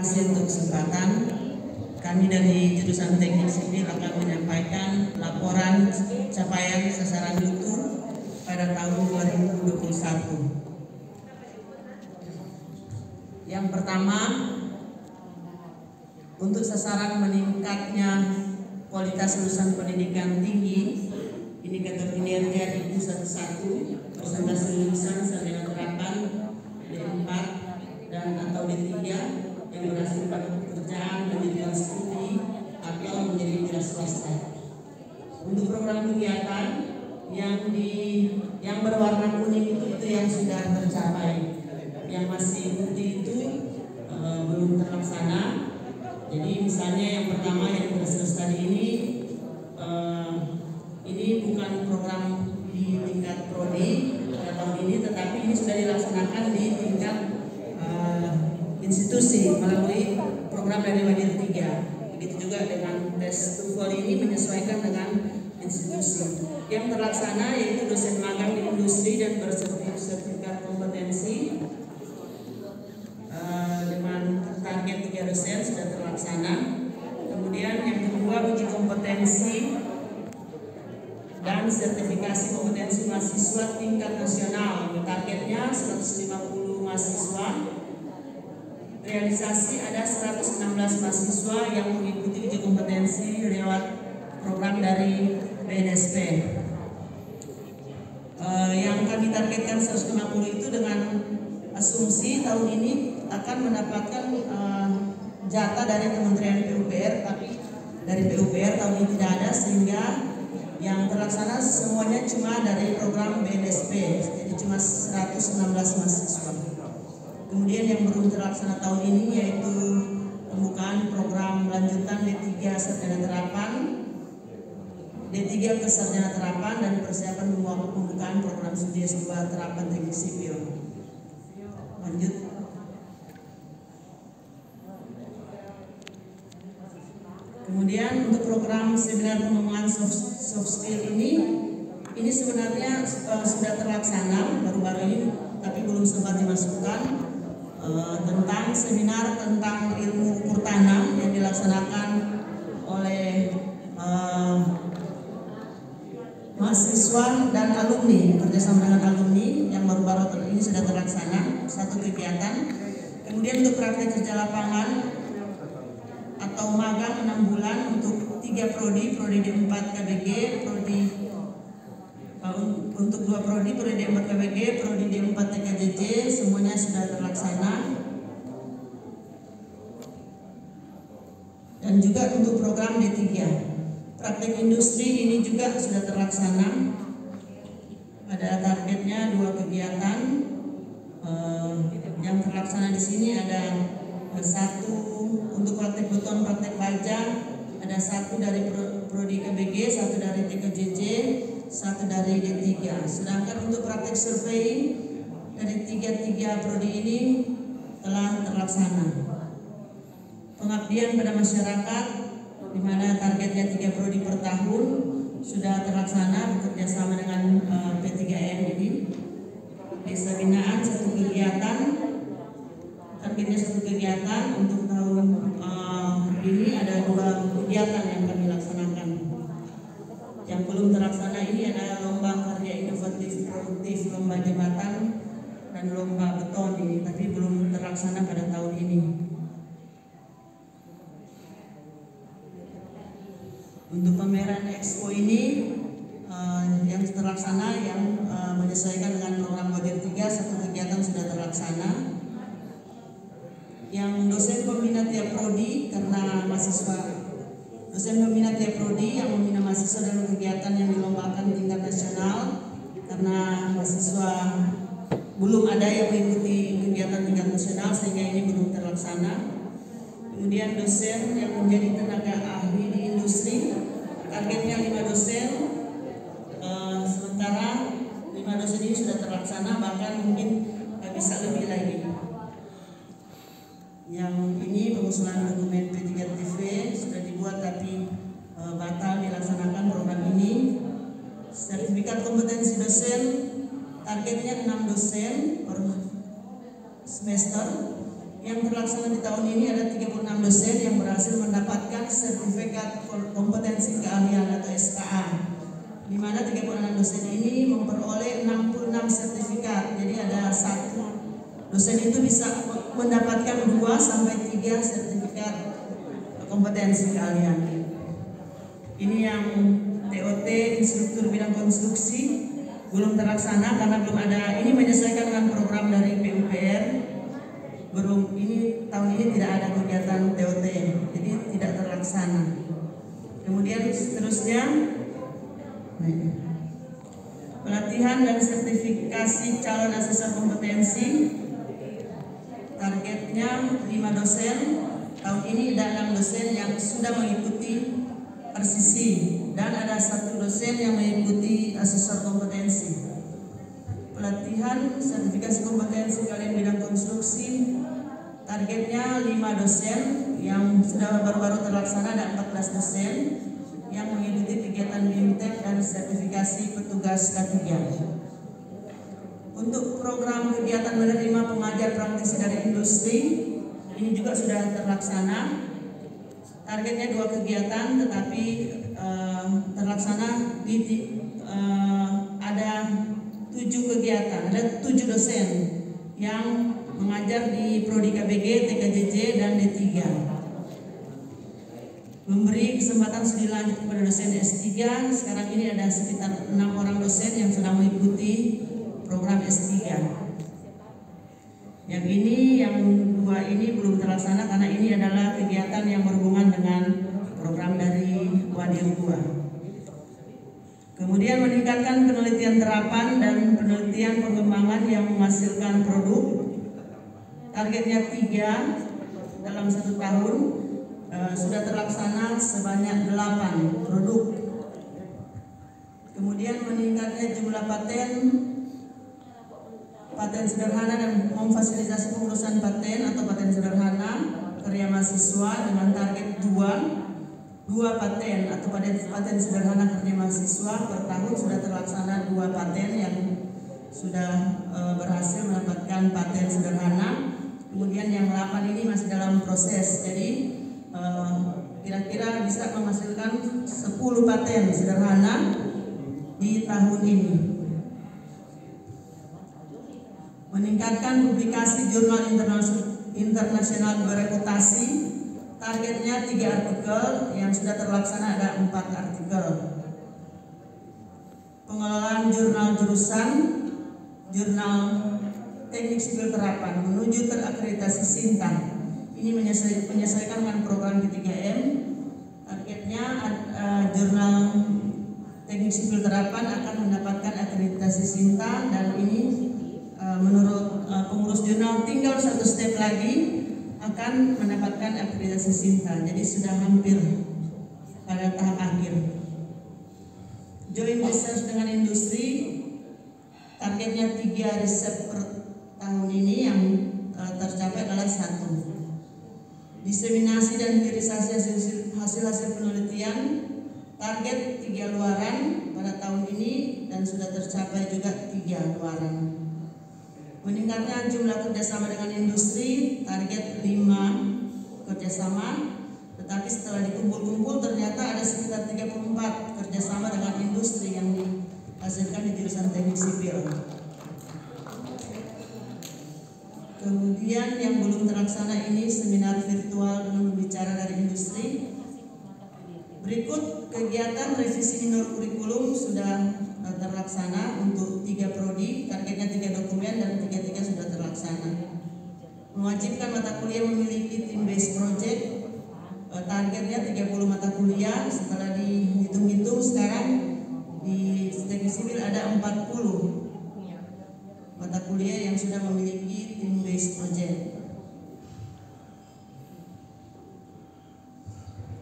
kasih untuk kesempatan. Kami dari jurusan Teknik Sipil akan menyampaikan laporan capaian sasaran mutu pada tahun 2021. Yang pertama, untuk sasaran meningkatnya kualitas lulusan pendidikan tinggi, indikator kinerja itu 11, persentase lulusan sarjana terapan D4 dan atau D3 yang berhasil pada pekerjaan, pendidikan studi atau menjadi wira swasta. Untuk program kegiatan yang berwarna kuning itu yang sudah tercapai, yang masih putih itu belum terlaksana. Jadi misalnya yang pertama yang berhasil tadi ini bukan program di tingkat prodi pada tahun ini, tetapi ini sudah dilaksanakan di tingkat institusi melalui program dari Wadir 3. Begitu juga dengan tes TOEFL ini menyesuaikan dengan institusi. Yang terlaksana yaitu dosen magang di industri dan bersertifikat kompetensi dengan target 3 dosen sudah terlaksana. Kemudian yang kedua, uji kompetensi dan sertifikasi kompetensi mahasiswa tingkat nasional. Targetnya 150 mahasiswa. Realisasi ada 116 mahasiswa yang mengikuti uji kompetensi lewat program dari BNSP. Yang kami targetkan 150 itu dengan asumsi tahun ini akan mendapatkan jatah dari Kementerian PUPR, tapi dari PUPR tahun ini tidak ada, sehingga yang terlaksana semuanya cuma dari program BNSP, jadi cuma 116 mahasiswa. Kemudian yang belum terlaksana tahun ini yaitu pembukaan program lanjutan D3 sarjana terapan, D3 ke sarjana terapan, dan persiapan pembukaan program studi S2 terapan teknik sipil. Lanjut. Kemudian untuk program seminar pengembangan soft skill ini sebenarnya sudah terlaksana baru-baru ini, tapi belum sempat dimasukkan. Tentang seminar tentang ilmu ukur tanam yang dilaksanakan oleh mahasiswa dan alumni, kerjasama dengan alumni yang baru-baru ini sudah terlaksana satu kegiatan. Kemudian untuk praktek kerja lapangan atau magang 6 bulan untuk 3 prodi D4 KBG, untuk 2 prodi D4 KBG, prodi D4 TKJJ, semuanya sudah terlaksana. Dan juga untuk program D3 praktek industri ini juga sudah terlaksana. Ada targetnya 2 kegiatan. Yang terlaksana di sini ada 1 untuk praktek beton, praktek baja, ada 1 dari prodi KBG, 1 dari TKJJ, 1 dari D3. Sedangkan untuk praktek survei dari 3 prodi ini telah terlaksana. Pengabdian pada masyarakat, di mana targetnya 3 prodi per tahun, sudah terlaksana bekerja sama dengan P3M ini. Desa binaan 1 kegiatan, targetnya 1 kegiatan. Untuk tahun ini ada 2 kegiatan yang kami laksanakan. Yang belum terlaksana ini ada lomba karya inovatif produktif, lomba jembatan, dan lomba beton ini, tapi belum terlaksana pada tahun ini. Untuk pameran Expo ini yang terlaksana, yang menyesuaikan dengan program Wadir 3, 1 kegiatan sudah terlaksana. Yang dosen pembina tiap prodi, karena mahasiswa dosen pembina tiap prodi yang membina mahasiswa dalam kegiatan yang dilombakan tingkat nasional, karena mahasiswa belum ada yang mengikuti kegiatan tingkat nasional sehingga ini belum terlaksana. Kemudian dosen yang menjadi tenaga ahli di industri, targetnya 5 dosen, sementara 5 dosen ini sudah terlaksana, bahkan mungkin bisa lebih lagi. Yang ini pengusulan dokumen P3TV sudah dibuat tapi batal dilaksanakan program ini. Sertifikat kompetensi dosen, targetnya 6 dosen per semester. Yang terlaksana di tahun ini ada 36 dosen yang berhasil mendapatkan sertifikat kompetensi keahlian atau SKA, di mana 36 dosen ini memperoleh 66 sertifikat. Jadi ada satu dosen itu bisa mendapatkan 2 sampai 3 sertifikat kompetensi keahlian. Ini yang TOT instruktur bidang konstruksi belum terlaksana karena belum ada. Ini menyesuaikan dengan program dari PUPR. Tahun ini tidak ada kegiatan TOT, jadi tidak terlaksana. Kemudian seterusnya pelatihan dan sertifikasi calon asesor kompetensi. Targetnya 5 dosen. Tahun ini ada 6 dosen yang sudah mengikuti persisi dan ada 1 dosen yang mengikuti asesor kompetensi. Pelatihan sertifikasi kompetensi kalian bidang konstruksi. Targetnya 5 dosen yang sudah baru-baru terlaksana, ada 14 dosen yang mengikuti kegiatan BIMTEK dan sertifikasi petugas K3. Untuk program kegiatan menerima pengajar praktisi dari industri, ini juga sudah terlaksana. Targetnya 2 kegiatan, tetapi terlaksana ada 7 kegiatan, ada 7 dosen yang mengajar di Prodi KBG, TKJJ, dan D3. Memberi kesempatan studi lanjut kepada dosen S3. Sekarang ini ada sekitar 6 orang dosen yang sedang mengikuti program S3. Yang ini, yang 2 ini belum terlaksana karena ini adalah kegiatan yang berhubungan dengan program dari Wadir 2. Kemudian meningkatkan penelitian terapan dan penelitian pengembangan yang menghasilkan produk. Targetnya 3 dalam 1 tahun, sudah terlaksana sebanyak 8 produk. Kemudian meningkatnya jumlah paten sederhana dan memfasilitasi pengurusan paten atau paten sederhana karya mahasiswa dengan target 2 paten atau paten sederhana karya mahasiswa per tahun. Sudah terlaksana 2 paten yang sudah berhasil mendapatkan paten sederhana. Kemudian yang 8 ini masih dalam proses, jadi kira-kira bisa menghasilkan 10 paten sederhana di tahun ini. Meningkatkan publikasi jurnal internasional bereputasi. Targetnya 3 artikel, yang sudah terlaksana ada 4 artikel. Pengelolaan jurnal jurusan, jurnal teknik sipil terapan menuju terakreditasi SINTA. Ini menyesuaikan dengan program P3M. Targetnya jurnal teknik sipil terapan akan mendapatkan akreditasi SINTA, dan ini menurut pengurus jurnal tinggal 1 step lagi akan mendapatkan akreditasi SINTA. Jadi sudah hampir pada tahap akhir. Joint research dengan industri. Targetnya 3 riset per tahun ini, yang tercapai adalah 1. Diseminasi dan hilirisasi hasil-hasil penelitian. Target 3 luaran pada tahun ini dan sudah tercapai juga 3 luaran. Meningkatnya jumlah kerjasama dengan industri. Target 5 kerjasama, tetapi setelah dikumpul-kumpul ternyata ada sekitar 34 kerjasama dengan industri yang dihasilkan di jurusan teknik sipil. Kemudian yang belum terlaksana ini seminar virtual dengan berbicara dari industri. Berikut kegiatan revisi minor kurikulum sudah terlaksana untuk 3 prodi, targetnya 3 dokumen dan 3 sudah terlaksana. Mewajibkan mata kuliah memiliki team based project, targetnya 30 mata kuliah. Setelah dihitung-hitung sekarang di teknik sipil ada 40 mata kuliah yang sudah memiliki team based project.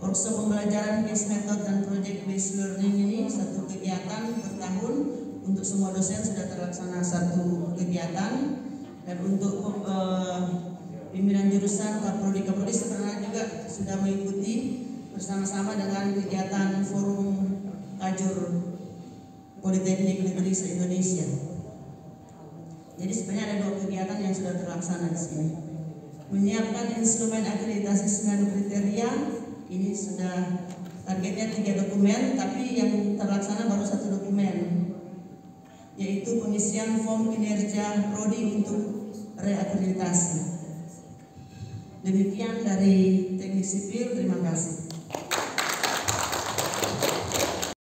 Workshop pembelajaran case method dan project based learning ini 1 kegiatan per tahun. Untuk semua dosen sudah terlaksana 1 kegiatan, dan untuk pimpinan jurusan Kaprodi sebenarnya juga sudah mengikuti bersama-sama dengan kegiatan forum Kajur Politeknik Negeri se-Indonesia. Jadi sebenarnya ada 2 kegiatan yang sudah terlaksana di sini. menyiapkan instrumen akreditasi 9 kriteria. Ini sudah targetnya 3 dokumen, tapi yang terlaksana baru 1 dokumen, yaitu pengisian form kinerja prodi untuk reakreditasi. Demikian dari Teknik Sipil, terima kasih.